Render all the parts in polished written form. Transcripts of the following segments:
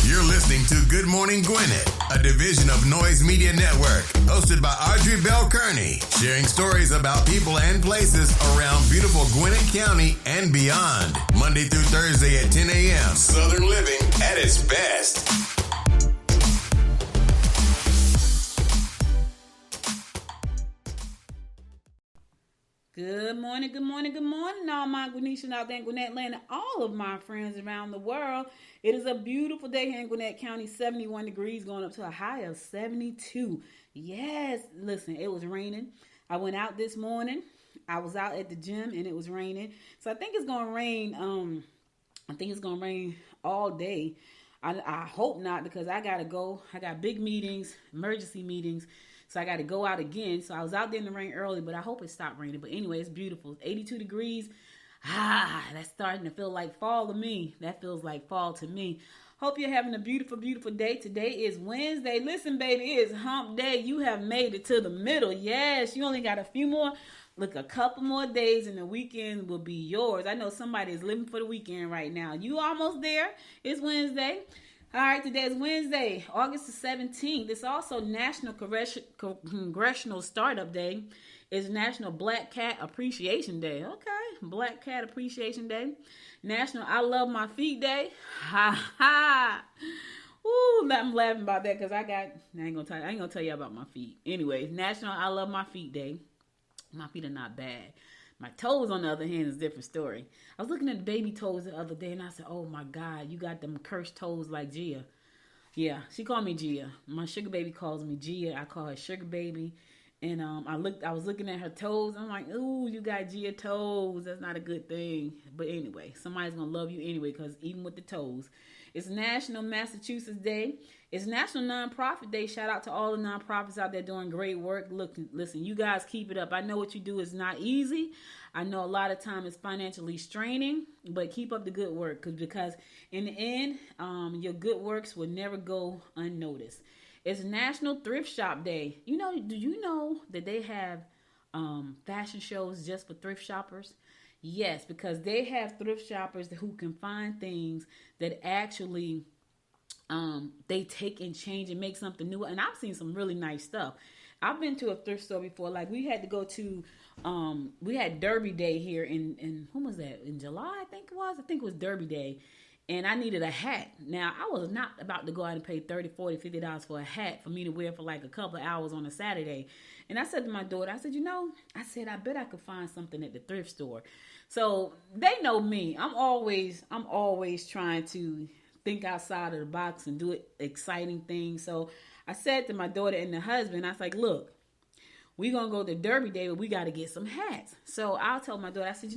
You're listening to Good Morning Gwinnett, a division of Noise Media Network, hosted by Audrey Bell Kearney, sharing stories about people and places around beautiful Gwinnett County and beyond. Monday through Thursday at 10 a.m. Southern living at its best. Good morning, good morning, good morning, all my Gwinnetians out there in Gwinnett land and all of my friends around the world. It is a beautiful day here in Gwinnett County, 71 degrees, going up to a high of 72. Yes, listen, it was raining. I went out this morning. I was out at the gym and it was raining. So I think it's going to rain. I think it's going to rain all day. I hope not, because I got to go. I got big meetings, emergency meetings. So I got to go out again. So I was out there in the rain early, but I hope it stopped raining. But anyway, it's beautiful. It's 82 degrees. That's starting to feel like fall to me. That feels like fall to me. Hope you're having a beautiful, beautiful day. Today is Wednesday. Listen, baby, it is hump day. You have made it to the middle. Yes, you only got a few more. Look, a couple more days and the weekend will be yours. I know somebody is living for the weekend right now. You almost there. It's Wednesday. All right, today is Wednesday, August the 17th. It's also National Congressional Startup Day. It's National Black Cat Appreciation Day. Okay, Black Cat Appreciation Day. National I Love My Feet Day. Ha ha. Ooh, I'm laughing about that because I ain't gonna tell you about my feet. Anyways, National I Love My Feet Day. My feet are not bad. My toes, on the other hand, is a different story. I was looking at the baby toes the other day, and I said, oh, my God, you got them cursed toes like Gia. Yeah, she called me Gia. My sugar baby calls me Gia. I call her sugar baby. And I was looking at her toes. I'm like, ooh, you got Gia toes. That's not a good thing. But anyway, somebody's going to love you anyway, because even with the toes. It's National Massachusetts Day. It's National Nonprofit Day. Shout out to all the nonprofits out there doing great work. Look, listen, you guys keep it up. I know what you do is not easy. I know a lot of time it's financially straining, but keep up the good work, because in the end, your good works will never go unnoticed. It's National Thrift Shop Day. Do you know that they have fashion shows just for thrift shoppers? Yes, because they have thrift shoppers who can find things that actually they take and change and make something new. And I've seen some really nice stuff. I've been to a thrift store before. Like, we had to go to, we had Derby Day here in when was that? In July, I think it was. I think it was Derby Day. And I needed a hat. Now, I was not about to go out and pay $30, $40, $50 for a hat for me to wear for like a couple of hours on a Saturday. And I said to my daughter, I said, I bet I could find something at the thrift store. So they know me. I'm always trying to think outside of the box and do exciting things. So I said to my daughter and the husband, I was like, look, we're going to go to Derby Day, but we got to get some hats. So I'll tell my daughter, I said,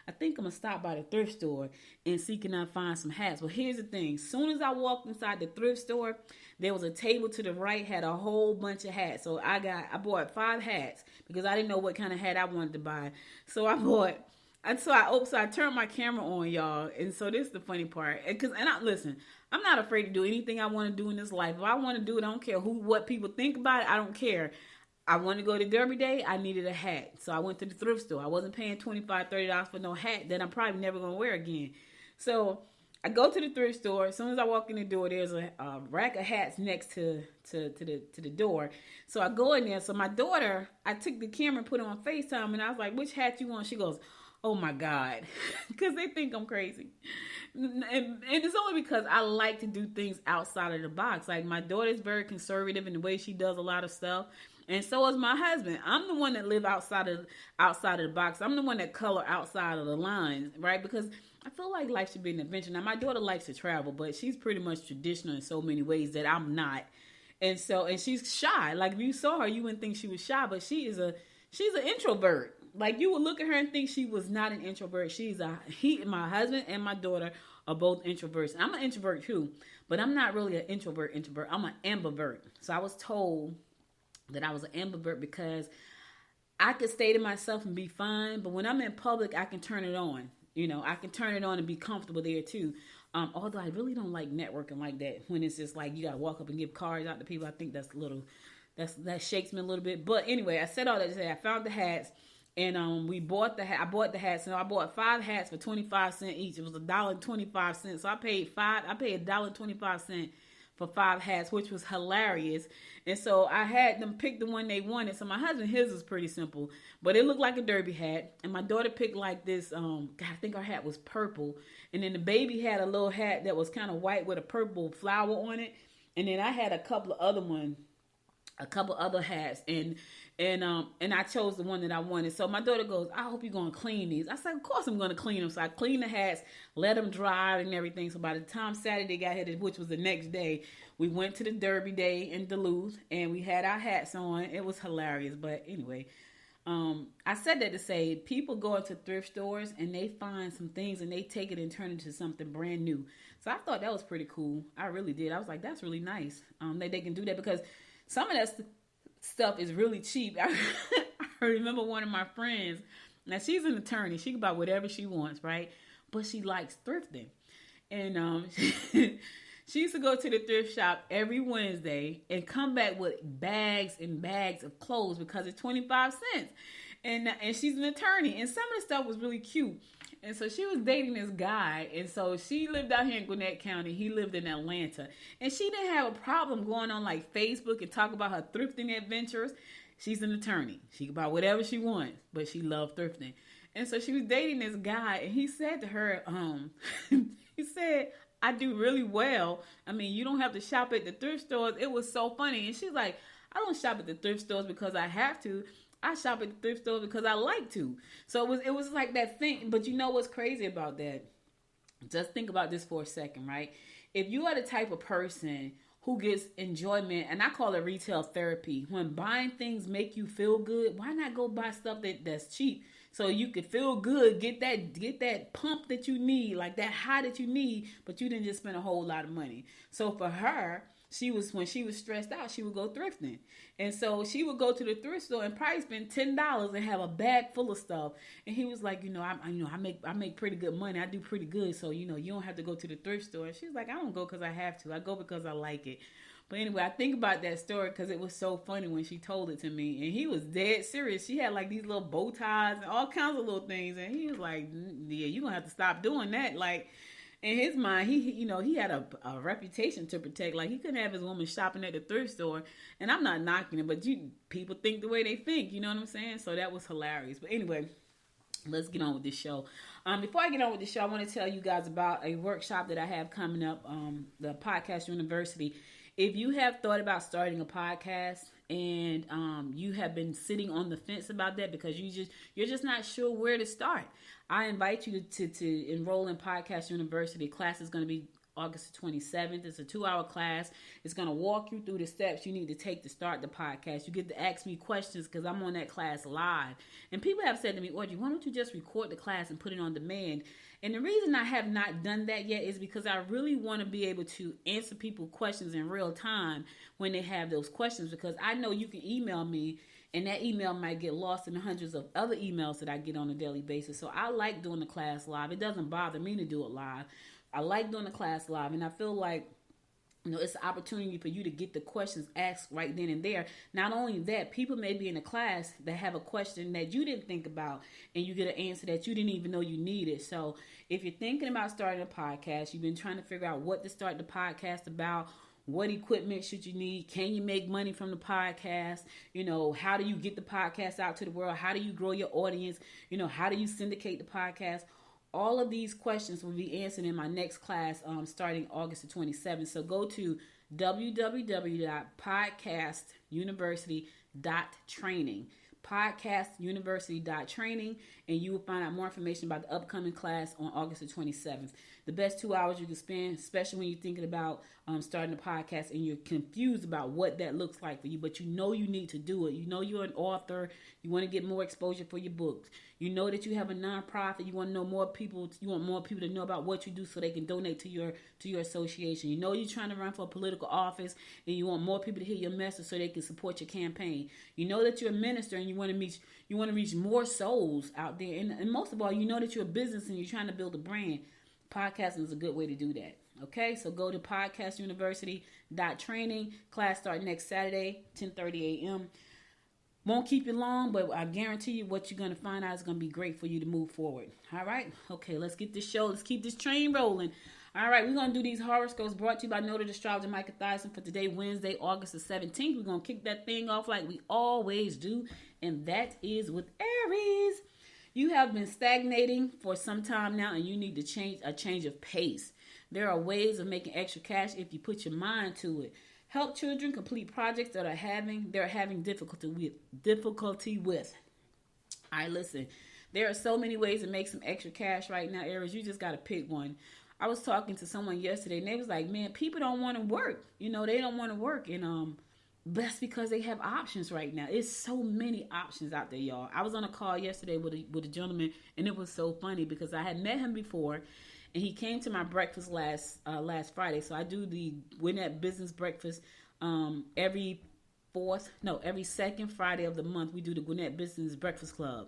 I think I'm going to stop by the thrift store and see can I find some hats. Well, here's the thing. As soon as I walked inside the thrift store, there was a table to the right, had a whole bunch of hats. So I bought 5 hats because I didn't know what kind of hat I wanted to buy. So I turned my camera on, y'all. And so this is the funny part. Listen, I'm not afraid to do anything I want to do in this life. If I want to do it, I don't care what people think about it. I don't care. I wanted to go to Derby Day. I needed a hat. So I went to the thrift store. I wasn't paying $25, $30 for no hat that I'm probably never going to wear again. So I go to the thrift store. As soon as I walk in the door, there's a rack of hats next to the door. So I go in there. So my daughter, I took the camera and put it on FaceTime. And I was like, which hat you want? She goes, oh my God, because they think I'm crazy. And it's only because I like to do things outside of the box. Like, my daughter's very conservative in the way she does a lot of stuff. And so is my husband. I'm the one that live outside of the box. I'm the one that color outside of the lines, right? Because I feel like life should be an adventure. Now, my daughter likes to travel, but she's pretty much traditional in so many ways that I'm not. And she's shy. Like, if you saw her, you wouldn't think she was shy, but she's an introvert. Like, you would look at her and think she was not an introvert. My husband and my daughter are both introverts. I'm an introvert too, but I'm not really an introvert. I'm an ambivert. So I was told that I was an ambivert because I could stay to myself and be fine, but when I'm in public, I can turn it on. I can turn it on and be comfortable there too. Although I really don't like networking like that. When it's just like you got to walk up and give cards out to people, I think that shakes me a little bit. But anyway, I said all that to say I found the hats. And we bought the hat. I bought the hats, and I bought 5 hats for 25 cents each. It was $1.25. So I paid $1.25 for 5 hats, which was hilarious. And so I had them pick the one they wanted. So my husband, his was pretty simple, but it looked like a derby hat. And my daughter picked like this, I think her hat was purple. And then the baby had a little hat that was kind of white with a purple flower on it. And then I had a couple other hats, and I chose the one that I wanted. So my daughter goes, I hope you're going to clean these. I said, of course I'm going to clean them. So I cleaned the hats, let them dry and everything. So by the time Saturday got here, which was the next day, we went to the Derby Day in Duluth, and we had our hats on. It was hilarious. But anyway, I said that to say people go into thrift stores and they find some things and they take it and turn it into something brand new. So I thought that was pretty cool. I really did. I was like, that's really nice. That they can do that, because some of that stuff is really cheap. I remember one of my friends. Now she's an attorney. She can buy whatever she wants, right? But she likes thrifting, and she used to go to the thrift shop every Wednesday and come back with bags and bags of clothes because it's 25 cents. And she's an attorney, and some of the stuff was really cute. And so she was dating this guy, and so she lived out here in Gwinnett County. He lived in Atlanta, and she didn't have a problem going on like Facebook and talk about her thrifting adventures. She's an attorney. She can buy whatever she wants, but she loved thrifting. And so she was dating this guy, and he said to her, he said, I do really well. I mean, you don't have to shop at the thrift stores. It was so funny. And she's like, I don't shop at the thrift stores because I have to. I shop at the thrift store because I like to. So it was like that thing. But you know what's crazy about that? Just think about this for a second, right? If you are the type of person who gets enjoyment, and I call it retail therapy, when buying things make you feel good, why not go buy stuff that's cheap so you can feel good, get that pump that you need, like that high that you need, but you didn't just spend a whole lot of money. So for her, when she was stressed out, she would go thrifting. And so she would go to the thrift store and probably spend $10 and have a bag full of stuff. And he was like, I make pretty good money. I do pretty good. So, you don't have to go to the thrift store. And she's like, I don't go because I have to. I go because I like it. But anyway, I think about that story because it was so funny when she told it to me. And he was dead serious. She had like these little bow ties and all kinds of little things. And he was like, yeah, you're going to have to stop doing that. Like, in his mind, he had a reputation to protect. Like, he couldn't have his woman shopping at the thrift store. And I'm not knocking it, but people think the way they think. You know what I'm saying? So that was hilarious. But anyway, let's get on with this show. Before I get on with the show, I want to tell you guys about a workshop that I have coming up, the Podcast University. If you have thought about starting a podcast and you have been sitting on the fence about that because you're just not sure where to start, I invite you to enroll in Podcast University. Class is going to be August the 27th. It's a 2-hour class. It's going to walk you through the steps you need to take to start the podcast. You get to ask me questions because I'm on that class live. And people have said to me, Audrey, why don't you just record the class and put it on demand? And the reason I have not done that yet is because I really want to be able to answer people's questions in real time when they have those questions, because I know you can email me and that email might get lost in the hundreds of other emails that I get on a daily basis. So I like doing the class live. It doesn't bother me to do it live. I like doing the class live, and I feel like it's an opportunity for you to get the questions asked right then and there. Not only that, people may be in a class that have a question that you didn't think about, and you get an answer that you didn't even know you needed. So if you're thinking about starting a podcast, you've been trying to figure out what to start the podcast about, what equipment should you need? Can you make money from the podcast? How do you get the podcast out to the world? How do you grow your audience? How do you syndicate the podcast? All of these questions will be answered in my next class starting August the 27th. So go to www.podcastuniversity.training. podcastuniversity.training, and you will find out more information about the upcoming class on August the 27th. The best 2 hours you can spend, especially when you're thinking about starting a podcast and you're confused about what that looks like for you, but you need to do it. You're an author. You want to get more exposure for your books. You know that you have a nonprofit. You want to know more people. You want more people to know about what you do so they can donate to your association. You're trying to run for a political office and you want more people to hear your message so they can support your campaign. You know that you're a minister and you want to reach more souls out there. And most of all, you know that you're a business and you're trying to build a brand. Podcasting is a good way to do that. Okay, so go to podcastuniversity.training. Class start next Saturday, 10:30 a.m. Won't keep you long, but I guarantee you what you're going to find out is going to be great for you to move forward. All right? Okay, let's get this show. Let's keep this train rolling. All right, we're going to do these horoscopes brought to you by noted astrologer Micah Thyssen for today, Wednesday, August the 17th. We're going to kick that thing off like we always do, and that is with Aries. You have been stagnating for some time now, and you need to change of pace. There are ways of making extra cash if you put your mind to it. Help children complete projects that they're having difficulty with. All right, listen. There are so many ways to make some extra cash right now, Aries. You just got to pick one. I was talking to someone yesterday, and they was like, man, people don't want to work. They don't want to work. And that's because they have options right now. It's so many options out there, y'all. I was on a call yesterday with a gentleman, and it was so funny because I had met him before, and he came to my breakfast last Friday. So I do the Gwinnett business breakfast every second Friday of the month. We do the Gwinnett Business Breakfast Club,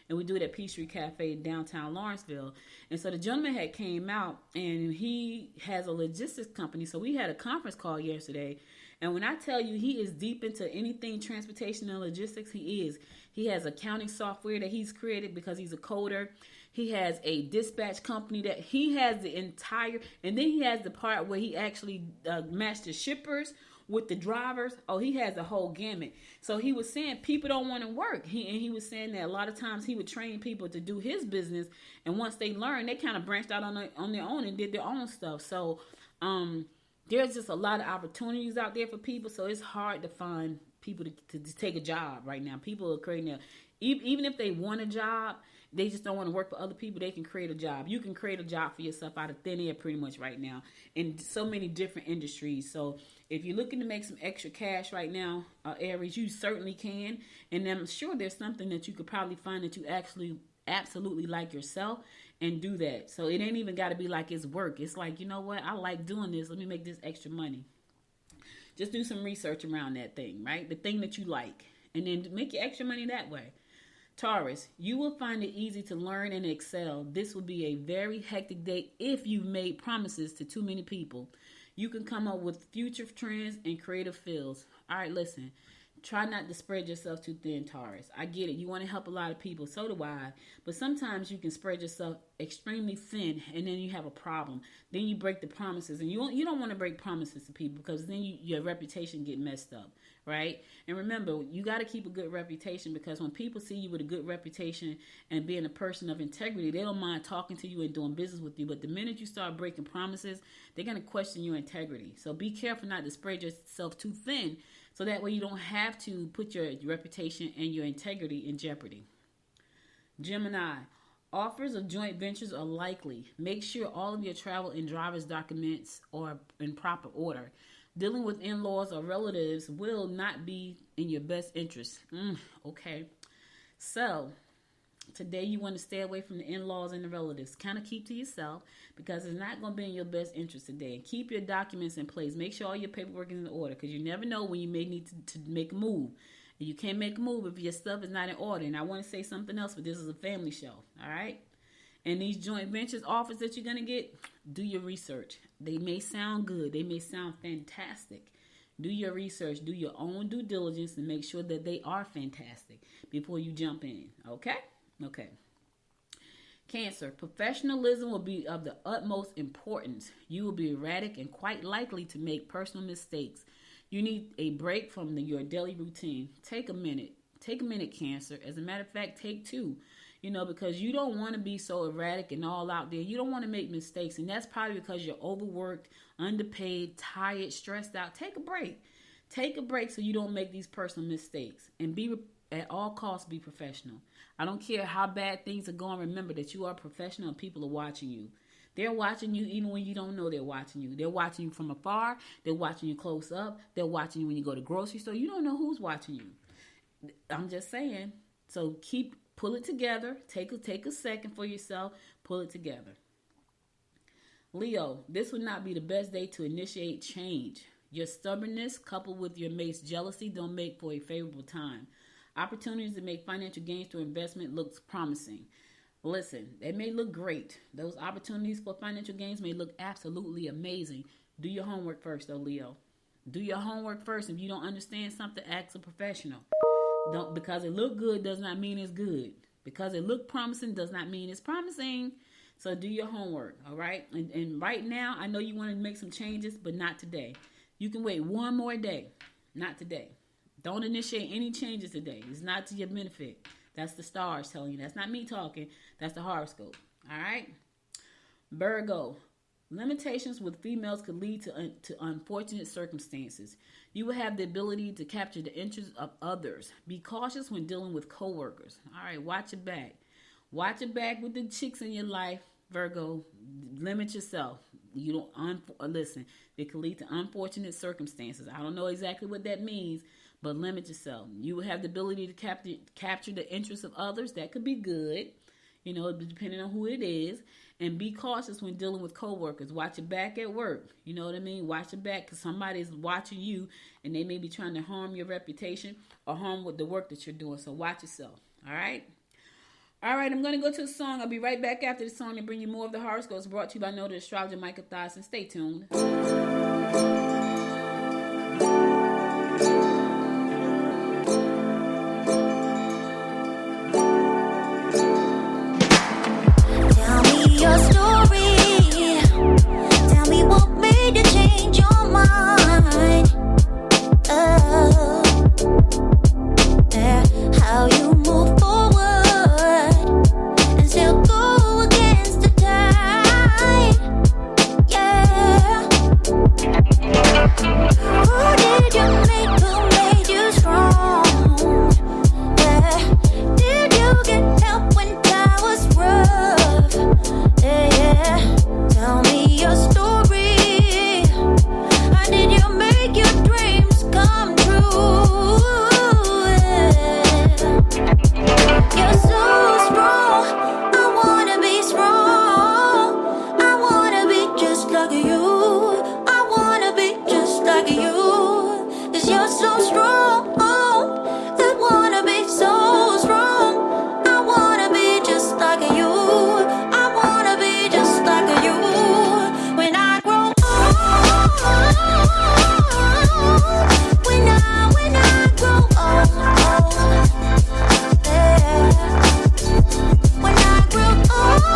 and we do it at Peachtree Cafe in downtown Lawrenceville. And so the gentleman had came out, and he has a logistics company. So we had a conference call yesterday. And when I tell you he is deep into anything transportation and logistics, he is. He has accounting software that he's created because he's a coder. He has a dispatch company that he has the entire, and then he has the part where he actually matched the shippers with the drivers. Oh, he has a whole gamut. So he was saying people don't want to work. He was saying that a lot of times he would train people to do his business, and once they learned, they kind of branched out on their own and did their own stuff. So there's just a lot of opportunities out there for people. So it's hard to find people to take a job right now. People are creating even if they want a job, they just don't want to work for other people. They can create a job. You can create a job for yourself out of thin air pretty much right now in so many different industries. So if you're looking to make some extra cash right now, Aries, you certainly can. And I'm sure there's something that you could probably find that you actually absolutely like yourself and do that. So it ain't even got to be like it's work. It's like, you know what? I like doing this. Let me make this extra money. Just do some research around that thing, right? The thing that you like. And then make your extra money that way. Taurus, you will find it easy to learn and excel. This will be a very hectic day if you've made promises to too many people. You can come up with future trends and creative fields. All right, listen. Try not to spread yourself too thin, Taurus. I get it. You want to help a lot of people. So do I. But sometimes you can spread yourself extremely thin, and then you have a problem. Then you break the promises. And you don't want to break promises to people because then your reputation get messed up, right? And remember, you got to keep a good reputation because when people see you with a good reputation and being a person of integrity, they don't mind talking to you and doing business with you. But the minute you start breaking promises, they're going to question your integrity. So be careful not to spread yourself too thin, so that way you don't have to put your reputation and your integrity in jeopardy. Gemini, offers of joint ventures are likely. Make sure all of your travel and driver's documents are in proper order. Dealing with in-laws or relatives will not be in your best interest. Okay. So, today you want to stay away from the in-laws and the relatives. Kind of keep to yourself because it's not going to be in your best interest today. And keep your documents in place. Make sure all your paperwork is in order because you never know when you may need to make a move. And you can't make a move if your stuff is not in order. And I want to say something else, but this is a family show. All right? And these joint ventures offers that you're going to get, do your research. They may sound good. They may sound fantastic. Do your research. Do your own due diligence and make sure that they are fantastic before you jump in. Okay? Okay. Cancer, professionalism will be of the utmost importance. You will be erratic and quite likely to make personal mistakes. You need a break from your daily routine. Take a minute. Take a minute, Cancer. As a matter of fact, take two. Because you don't want to be so erratic and all out there. You don't want to make mistakes. And that's probably because you're overworked, underpaid, tired, stressed out. Take a break. Take a break so you don't make these personal mistakes. And at all costs, be professional. I don't care how bad things are going. Remember that you are professional and people are watching you. They're watching you even when you don't know they're watching you. They're watching you from afar. They're watching you close up. They're watching you when you go to the grocery store. You don't know who's watching you. I'm just saying. So pull it together. Take a second for yourself. Pull it together. Leo, this would not be the best day to initiate change. Your stubbornness coupled with your mate's jealousy don't make for a favorable time. Opportunities to make financial gains through investment looks promising. Listen, they may look great. Those opportunities for financial gains may look absolutely amazing. Do your homework first, though, Leo. Do your homework first. If you don't understand something, ask a professional. Don't, because it look good does not mean it's good. Because it look promising does not mean it's promising. So do your homework, all right? And right now, I know you want to make some changes, but not today. You can wait one more day. Not today. Don't initiate any changes today. It's not to your benefit. That's the stars telling you. That's not me talking. That's the horoscope, all right? Virgo. Limitations with females could lead to unfortunate circumstances. You will have the ability to capture the interests of others. Be cautious when dealing with coworkers. All right, watch your back. Watch your back with the chicks in your life, Virgo. Limit yourself. You don't listen. It could lead to unfortunate circumstances. I don't know exactly what that means, but limit yourself. You will have the ability to capture the interests of others. That could be good, depending on who it is. And be cautious when dealing with coworkers. Watch your back at work. You know what I mean? Watch your back, because somebody's watching you and they may be trying to harm your reputation or harm with the work that you're doing. So watch yourself. All right? All right, I'm going to go to a song. I'll be right back after the song and bring you more of the horoscopes brought to you by Noted Astrologer Michael Thyssen. Stay tuned. Your story. Tell me what made you change your mind. Oh, yeah. How you move forward and still go against the tide. Yeah. Who did you make? Who made you strong? Yeah. Did you get help when that was rough? Yeah. Tell me your story. How did you make your dreams come true? Yeah. You're so strong. I wanna be strong. I wanna be just like you. I wanna be just like you. 'Cause you're so strong. I wanna be so strong. I wanna be just like you. I wanna be just like you. When I grow old, when I grow old, yeah. When I grow old,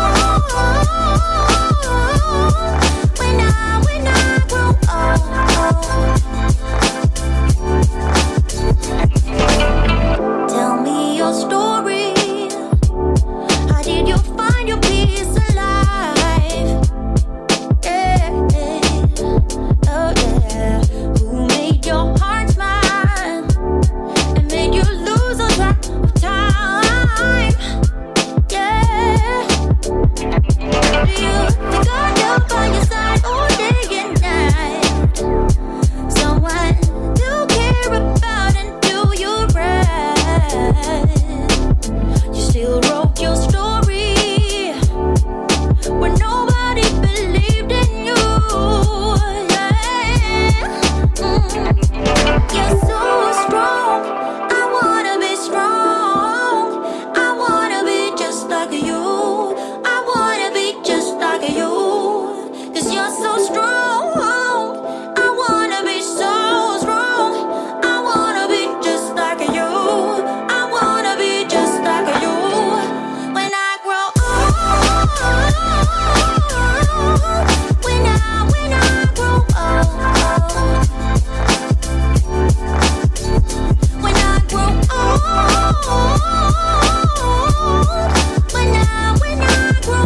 when I grow old. Tell me your story. How did you find your peace alive? Yeah, oh yeah. Who made your heart smile and made you lose a track of time? Yeah. Do you think I'd help by your side all day and night? Someone to care about and do you right. You still wrote your story when nobody believed in you. Yeah. You're so strong. I wanna be strong. I wanna be just like you. I wanna be just like you. 'Cause you're so strong. I wanna be so strong. I wanna be just like you. I wanna be just like you. When I grow old, when I grow old, when I grow old, when I grow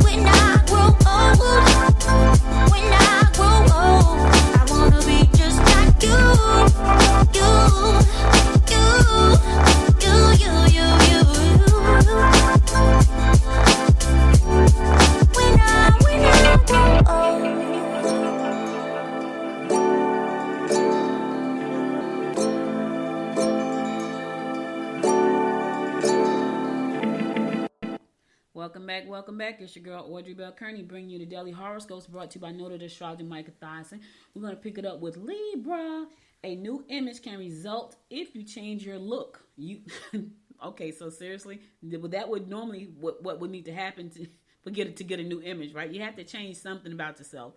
when I grow old, when I grow old, I wanna be just like you, When I grow old. Welcome back. It's your girl Audrey Bell Kearney bringing you the daily horoscopes brought to you by Noted Astrologer Michael Thyssen. We're going to pick it up with Libra. A new image can result if you change your look. Okay, so seriously, that would normally what would need to happen to get a new image, right? You have to change something about yourself.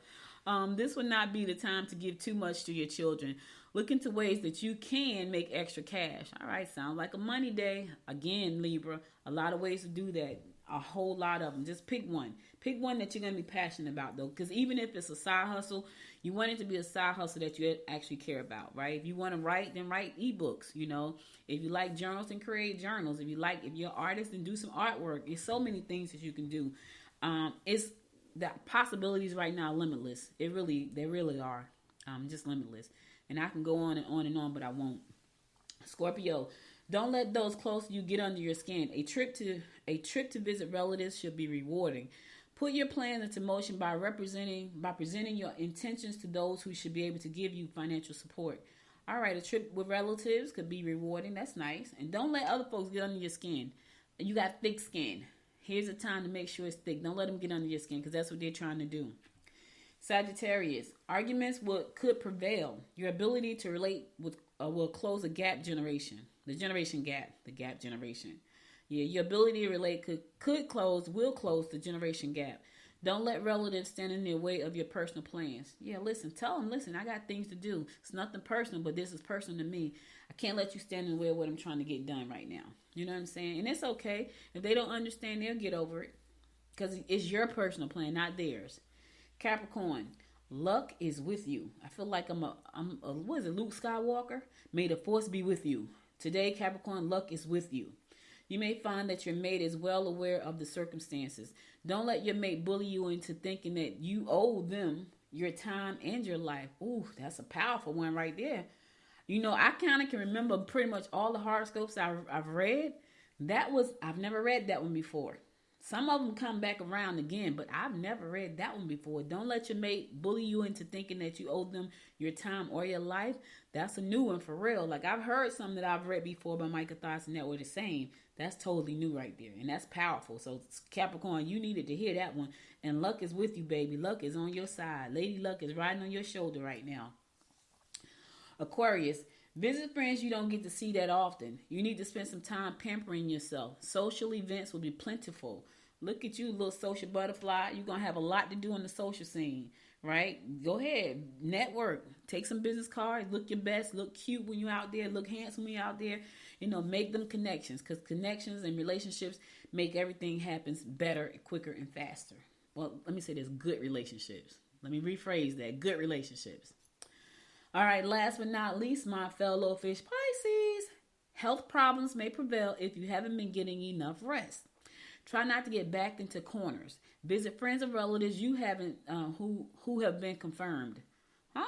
This would not be the time to give too much to your children. Look into ways that you can make extra cash. All right, sounds like a money day. Again, Libra, a lot of ways to do that. A whole lot of them. Just pick one. Pick one that you're going to be passionate about, though. Because even if it's a side hustle, you want it to be a side hustle that you actually care about, right? If you want to write, then write ebooks, you know. If you like journals, then create journals. If you're an artist, then do some artwork. There's so many things that you can do. It's the possibilities right now are limitless. They really are. Just limitless. And I can go on and on and on, but I won't. Scorpio, don't let those close to you get under your skin. A trip to visit relatives should be rewarding. Put your plans into motion by presenting your intentions to those who should be able to give you financial support. All right, a trip with relatives could be rewarding. That's nice. And don't let other folks get under your skin. You got thick skin. Here's the time to make sure it's thick. Don't let them get under your skin because that's what they're trying to do. Sagittarius, arguments could prevail. Your ability to relate will close a gap generation. The generation gap. The gap generation. Yeah, your ability to relate will close the generation gap. Don't let relatives stand in the way of your personal plans. Yeah, tell them, I got things to do. It's nothing personal, but this is personal to me. I can't let you stand in the way of what I'm trying to get done right now. You know what I'm saying? And it's okay. If they don't understand, they'll get over it. Because it's your personal plan, not theirs. Capricorn, luck is with you. I feel like I'm what is it, Luke Skywalker? May the force be with you. Today, Capricorn, luck is with you. You may find that your mate is well aware of the circumstances. Don't let your mate bully you into thinking that you owe them your time and your life. Ooh, that's a powerful one right there. You know, I kind of can remember pretty much all the horoscopes I've read. I've never read that one before. Some of them come back around again, but I've never read that one before. Don't let your mate bully you into thinking that you owe them your time or your life. That's a new one for real. Like, I've heard some that I've read before by Micah Thoughts, and that were the same. That's totally new right there, and that's powerful. So, Capricorn, you needed to hear that one. And luck is with you, baby. Luck is on your side. Lady Luck is riding on your shoulder right now. Aquarius, visit friends you don't get to see that often. You need to spend some time pampering yourself. Social events will be plentiful. Look at you, little social butterfly. You're going to have a lot to do on the social scene, right? Go ahead. Network. Take some business cards. Look your best. Look cute when you're out there. Look handsome when you're out there. You know, make them connections, because connections and relationships make everything happen better, quicker, and faster. Well, let me say this, good relationships. Let me rephrase that. Good relationships. All right, last but not least, my fellow fish Pisces. Health problems may prevail if you haven't been getting enough rest. Try not to get backed into corners. Visit friends and relatives you haven't who have been confirmed. Huh?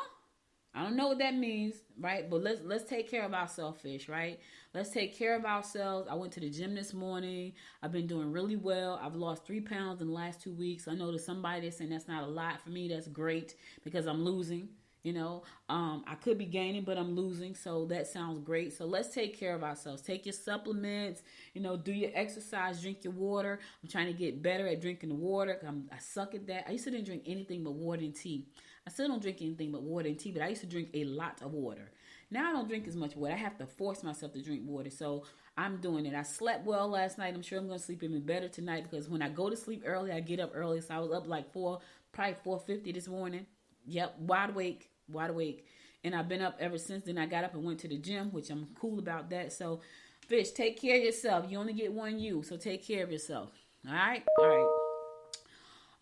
I don't know what that means, right? But let's take care of ourselves, fish, right? Let's take care of ourselves. I went to the gym this morning. I've been doing really well. I've lost 3 pounds in the last 2 weeks. I know there's somebody that's saying that's not a lot. For me, that's great because I'm losing. You know, I could be gaining, but I'm losing. So that sounds great. So let's take care of ourselves. Take your supplements, you know, do your exercise, drink your water. I'm trying to get better at drinking the water. I suck at that. I used to didn't drink anything but water and tea. I still don't drink anything but water and tea, but I used to drink a lot of water. Now I don't drink as much water. I have to force myself to drink water. So I'm doing it. I slept well last night. I'm sure I'm going to sleep even better tonight because when I go to sleep early, I get up early. So I was up like probably 4:50 this morning. Yep, wide awake. And I've been up ever since then. I got up and went to the gym, which I'm cool about that. So, fish, take care of yourself. You only get one you, so take care of yourself. All right?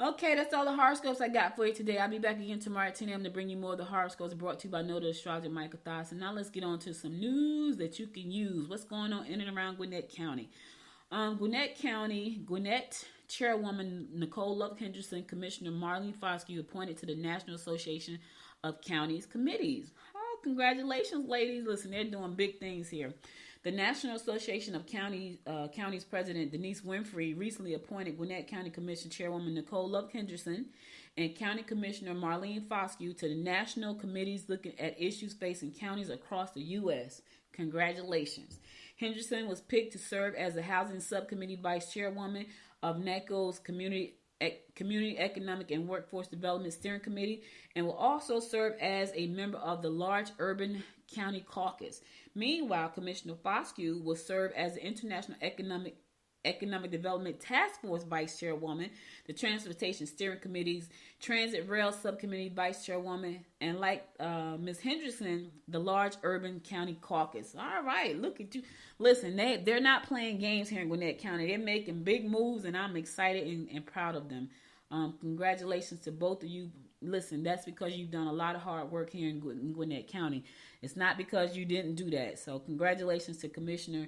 Okay, that's all the horoscopes I got for you today. I'll be back again tomorrow at 10 a.m. to bring you more of the horoscopes brought to you by Noda Astrologer Micah Thoughts. And now let's get on to some news that you can use. What's going on in and around Gwinnett County? Gwinnett Chairwoman Nicole Love Henderson, Commissioner Marlene Foskey appointed to the National Association of Counties Committees. Oh, congratulations, ladies. Listen, they're doing big things here. The National Association of Counties President Denise Winfrey recently appointed Gwinnett County Commission Chairwoman Nicole Love Henderson and County Commissioner Marlene Foskey to the national committees looking at issues facing counties across the U.S. Congratulations. Henderson was picked to serve as the Housing Subcommittee Vice Chairwoman of NACO's Community Economic and Workforce Development Steering Committee and will also serve as a member of the Large Urban County Caucus. Meanwhile, Commissioner Foskey will serve as the International Economic Development Task Force Vice Chairwoman, the Transportation Steering Committee's Transit Rail Subcommittee Vice Chairwoman, and like Ms. Hendrickson, the Large Urban County Caucus. All right, look at you. Listen, they're not playing games here in Gwinnett County. They're making big moves, and I'm excited and proud of them. Congratulations to both of you. Listen, that's because you've done a lot of hard work here in Gwinnett County. It's not because you didn't do that. So congratulations to Commissioner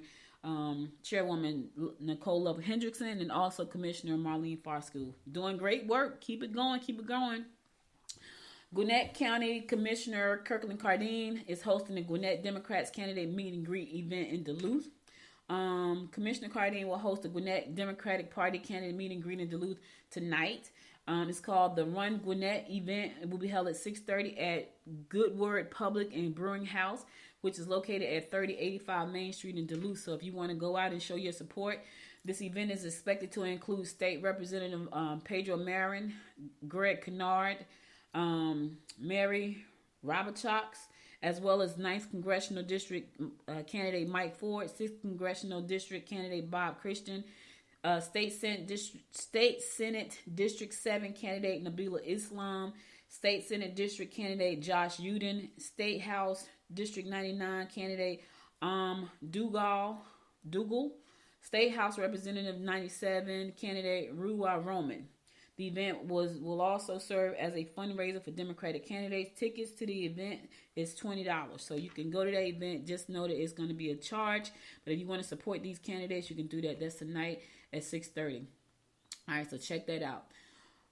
Chairwoman Nicole Love Hendrickson and also Commissioner Marlene Farschool. Doing great work. Keep it going. Keep it going. Gwinnett County Commissioner Kirkland Cardine is hosting the Gwinnett Democrats candidate meet and greet event in Duluth. Commissioner Cardine will host the Gwinnett Democratic Party candidate meet and greet in Duluth tonight. It's called the Run Gwinnett event. It will be held at 6:30 at Good Word Public and Brewing House, which is located at 3085 Main Street in Duluth. So if you want to go out and show your support, this event is expected to include State Representative Pedro Marin, Greg Kennard, Mary Robichaux, as well as 9th Congressional District candidate Mike Ford, 6th Congressional District candidate Bob Christian, State Senate District 7 candidate Nabila Islam, State Senate District candidate Josh Uden, State House District 99 candidate Dougal, State House Representative 97 candidate Ruwa Roman. The event will also serve as a fundraiser for Democratic candidates. Tickets to the event is $20. So you can go to that event. Just know that it's going to be a charge. But if you want to support these candidates, you can do that. That's tonight at 6:30. All right, so check that out.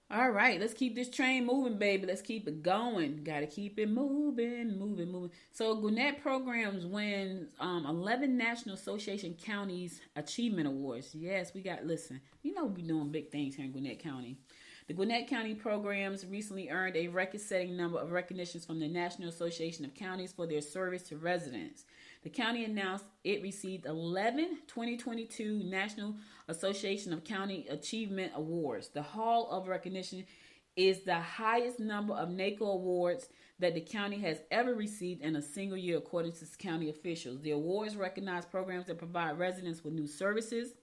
All right, let's keep this train moving, baby. Let's keep it going. Got to keep it moving. So Gwinnett programs wins 11 National Association Counties Achievement Awards. Yes, listen, we're doing big things here in Gwinnett County. The Gwinnett County programs recently earned a record-setting number of recognitions from the National Association of Counties for their service to residents. The county announced it received 11 2022 National Association of County Achievement Awards. The Hall of Recognition is the highest number of NACO awards that the county has ever received in a single year, according to county officials. The awards recognize programs that provide residents with new services,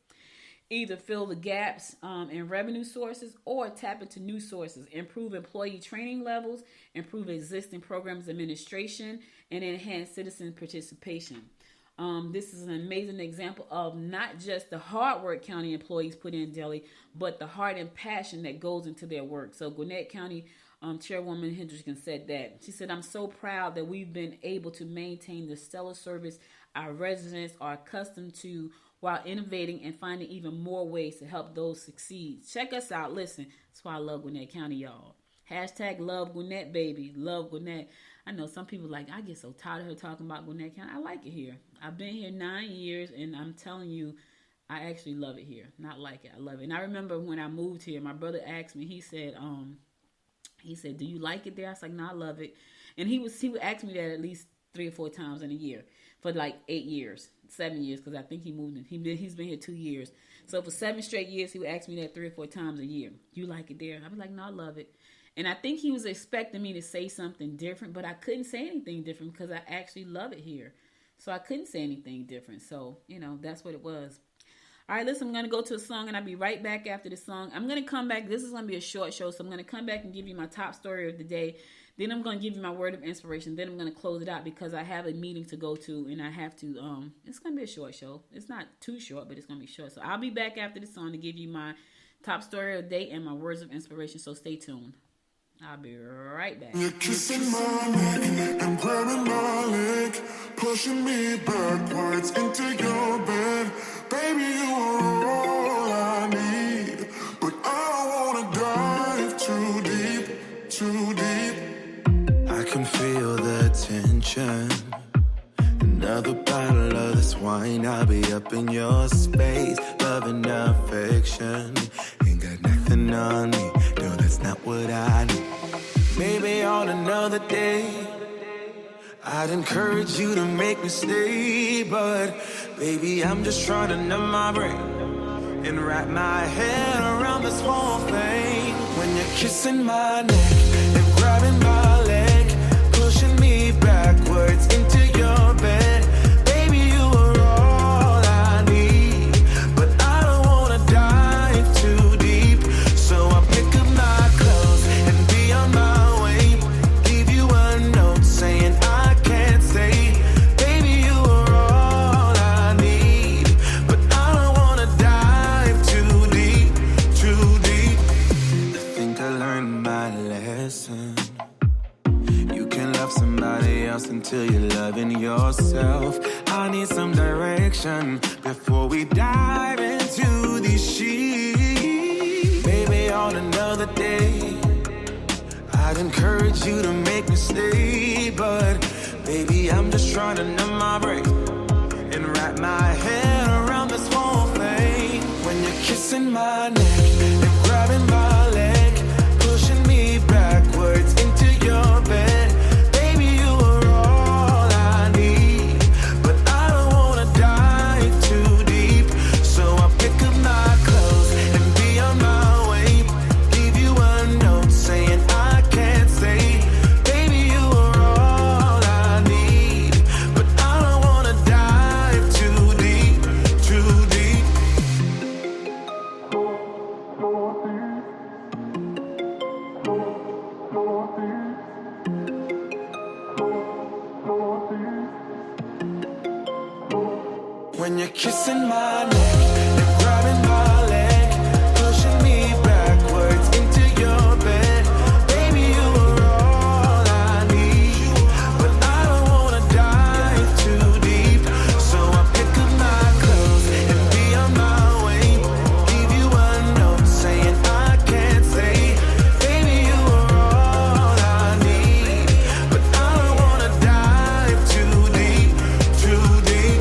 either fill the gaps in revenue sources or tap into new sources, improve employee training levels, improve existing programs administration, and enhance citizen participation. This is an amazing example of not just the hard work county employees put in daily, but the heart and passion that goes into their work. So Gwinnett County Chairwoman Hendrickson said that. She said, "I'm so proud that we've been able to maintain the stellar service our residents are accustomed to while innovating and finding even more ways to help those succeed." Check us out. Listen, that's why I love Gwinnett County, y'all. Hashtag love Gwinnett, baby. Love Gwinnett. I know some people I get so tired of her talking about Gwinnett County. I like it here. I've been here 9 years, and I'm telling you, I actually love it here. Not like it. I love it. And I remember when I moved here, my brother asked me, he said, "Do you like it there?" I was like, "No, I love it." And he would ask me that at least 3 or 4 times in a year for like 8 years, 7 years, because I think he moved in. He's been here 2 years. So for 7 straight years, he would ask me that 3 or 4 times a year. "You like it there?" I'd be like, "No, I love it." And I think he was expecting me to say something different, but I couldn't say anything different because I actually love it here. So I couldn't say anything different. So, that's what it was. All right, listen, I'm going to go to a song, and I'll be right back after the song. I'm going to come back. This is going to be a short show, so I'm going to come back and give you my top story of the day. Then I'm going to give you my word of inspiration. Then I'm going to close it out because I have a meeting to go to, and I have to, it's going to be a short show. It's not too short, but it's going to be short. So I'll be back after the song to give you my top story of the day and my words of inspiration, so stay tuned. I'll be right back. You're kissing my neck and grabbing my leg, pushing me backwards into your bed. Baby, you are all I need, but I don't wanna dive too deep. I can feel the tension. Another bottle of this wine, I'll be up in your space, loving affection. Ain't got nothing on me, no, that's not what I need. Maybe on another day, I'd encourage you to make me stay, but baby, I'm just trying to numb my brain and wrap my head around this whole thing. When you're kissing my neck and grabbing my leg, pushing me backwards into your bed. Baby, you are all I need, but I don't want affection before we dive into these sheets. Maybe on another day, I'd encourage you to make me stay, but baby, I'm just trying to numb my brain and wrap my head around this whole thing. When you're kissing my neck and grabbing my leg, pushing me backwards into your bed, baby, you are all I need, but I don't wanna dive too deep, so I pick up my clothes and be on my way, leave you a note saying I can't stay, baby, you are all I need, but I don't wanna dive too deep, too deep. When you're kissing my neck and grabbing my leg, pushing me backwards into your bed, baby, you are all I need, but I don't wanna dive too deep, so I pick up my clothes and be on my way, leave you a note saying I can't stay, baby, you are all I need, but I don't wanna dive too deep, too deep.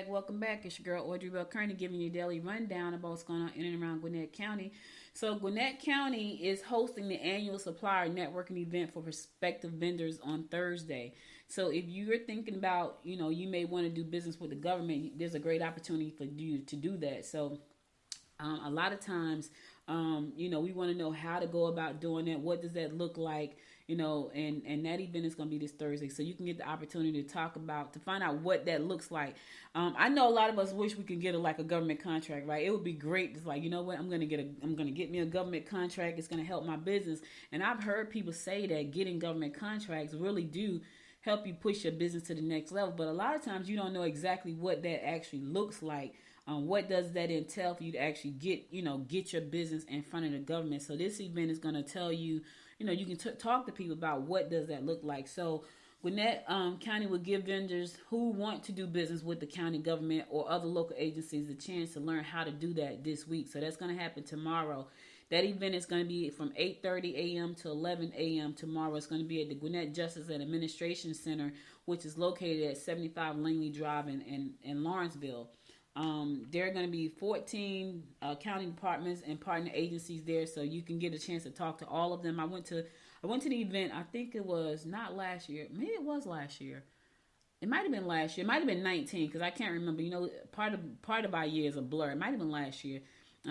Welcome back. It's your girl Audrey Bell Kearney giving you a daily rundown about what's going on in and around Gwinnett County. So Gwinnett County is hosting the Annual Supplier Networking Event for prospective vendors on Thursday. So if you're thinking about, you may want to do business with the government, there's a great opportunity for you to do that. So a lot of times, we want to know how to go about doing that. What does that look like? And that event is going to be this Thursday. So you can get the opportunity to find out what that looks like. I know a lot of us wish we could get a government contract, right? It would be great. It's like, you know what? I'm going to get me a government contract. It's going to help my business. And I've heard people say that getting government contracts really do help you push your business to the next level. But a lot of times you don't know exactly what that actually looks like. What does that entail for you to actually get your business in front of the government? So this event is going to tell you, you can talk to people about what does that look like. So Gwinnett County will give vendors who want to do business with the county government or other local agencies a chance to learn how to do that this week. So that's going to happen tomorrow. That event is going to be from 8:30 a.m. to 11 a.m. tomorrow. It's going to be at the Gwinnett Justice and Administration Center, which is located at 75 Langley Drive in Lawrenceville. There are going to be 14 county departments and partner agencies there, so you can get a chance to talk to all of them. I went to the event. I think it was not last year. Maybe it was last year. It might have been last year. It might have been 19 because I can't remember. Part of our year is a blur. It might have been last year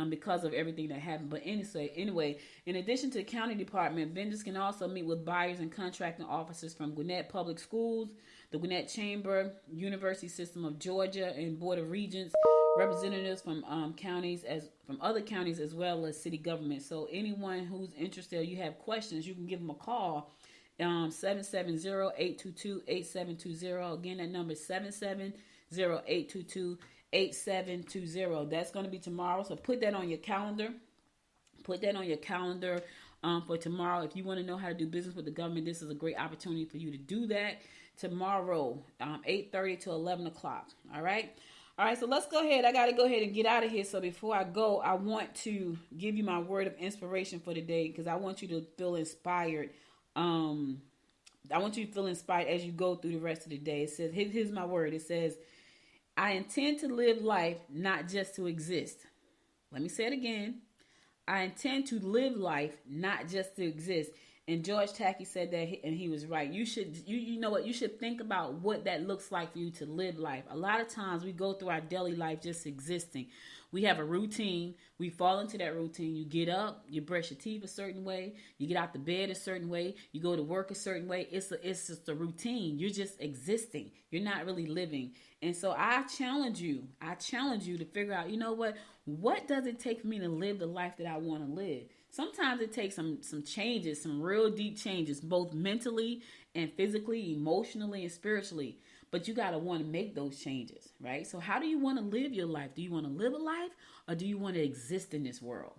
because of everything that happened. But anyway, in addition to the county department, vendors can also meet with buyers and contracting officers from Gwinnett Public Schools, the Gwinnett Chamber, University System of Georgia, and Board of Regents, representatives from other counties as well as city government. So anyone who's interested or you have questions, you can give them a call. 770-822-8720. Again, that number is 770-822-8720. That's going to be tomorrow. So put that on your calendar. For tomorrow. If you want to know how to do business with the government, this is a great opportunity for you to do that tomorrow, 8:30 to 11 o'clock. All right, so let's go ahead. I got to go ahead and get out of here. So before I go, I want to give you my word of inspiration for today because I want you to feel inspired. I want you to feel inspired as you go through the rest of the day. It says, here's my word. It says, I intend to live life not just to exist. Let me say it again. I intend to live life not just to exist. And George Tackey said that, and he was right. You know what? You should think about what that looks like for you to live life. A lot of times we go through our daily life just existing. We have a routine. We fall into that routine. You get up, you brush your teeth a certain way. You get out the bed a certain way. You go to work a certain way. It's just a routine. You're just existing. You're not really living. And so I challenge you to figure out, you know what does it take for me to live the life that I want to live? Sometimes it takes some changes, some real deep changes, both mentally and physically, emotionally and spiritually. But you got to want to make those changes, right? So how do you want to live your life? Do you want to live a life or do you want to exist in this world?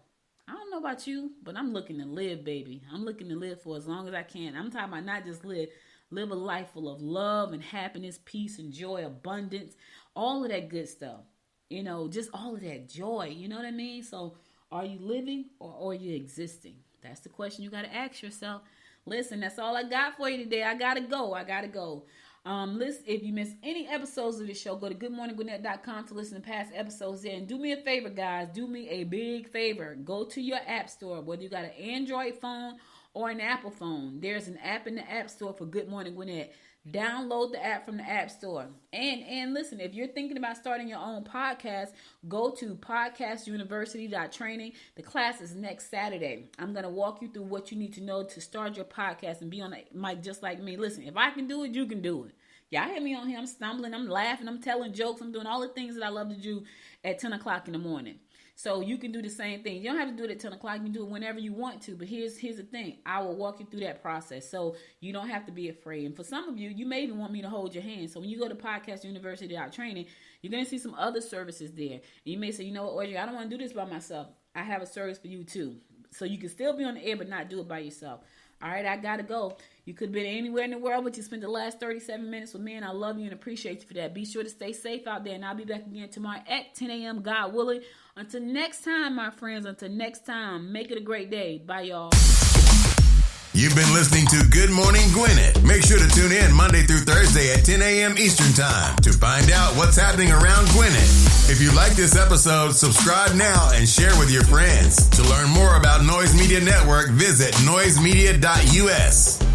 I don't know about you, but I'm looking to live, baby. I'm looking to live for as long as I can. I'm talking about not just live. Live a life full of love and happiness, peace and joy, abundance, all of that good stuff. You know, just all of that joy. You know what I mean? So are you living or are you existing? That's the question you got to ask yourself. Listen, that's all I got for you today. I got to go. Listen, if you missed any episodes of this show, go to goodmorninggwinnett.com to listen to past episodes there. And do me a favor, guys. Do me a big favor. Go to your app store, whether you got an Android phone or an Apple phone. There's an app in the app store for Good Morning Gwinnett. Download the app from the app store. And listen, if you're thinking about starting your own podcast, go to podcastuniversity.training. The class is next Saturday. I'm going to walk you through what you need to know to start your podcast and be on the mic just like me. Listen, if I can do it, you can do it. Y'all hear me on here. I'm stumbling, I'm laughing, I'm telling jokes, I'm doing all the things that I love to do at 10 o'clock in the morning. So you can do the same thing. You don't have to do it at 10 o'clock. You can do it whenever you want to. But here's the thing. I will walk you through that process. So you don't have to be afraid. And for some of you, you may even want me to hold your hand. So when you go to podcastuniversity.training, you're going to see some other services there. And you may say, you know what, Audrey, I don't want to do this by myself. I have a service for you too. So you can still be on the air, but not do it by yourself. All right, I got to go. You could have been anywhere in the world, but you spent the last 37 minutes with me, and I love you and appreciate you for that. Be sure to stay safe out there, and I'll be back again tomorrow at 10 a.m., God willing. Until next time, my friends, make it a great day. Bye, y'all. You've been listening to Good Morning Gwinnett. Make sure to tune in Monday through Thursday at 10 a.m. Eastern Time to find out what's happening around Gwinnett. If you like this episode, subscribe now and share with your friends. To learn more about Noise Media Network, visit noisemedia.us.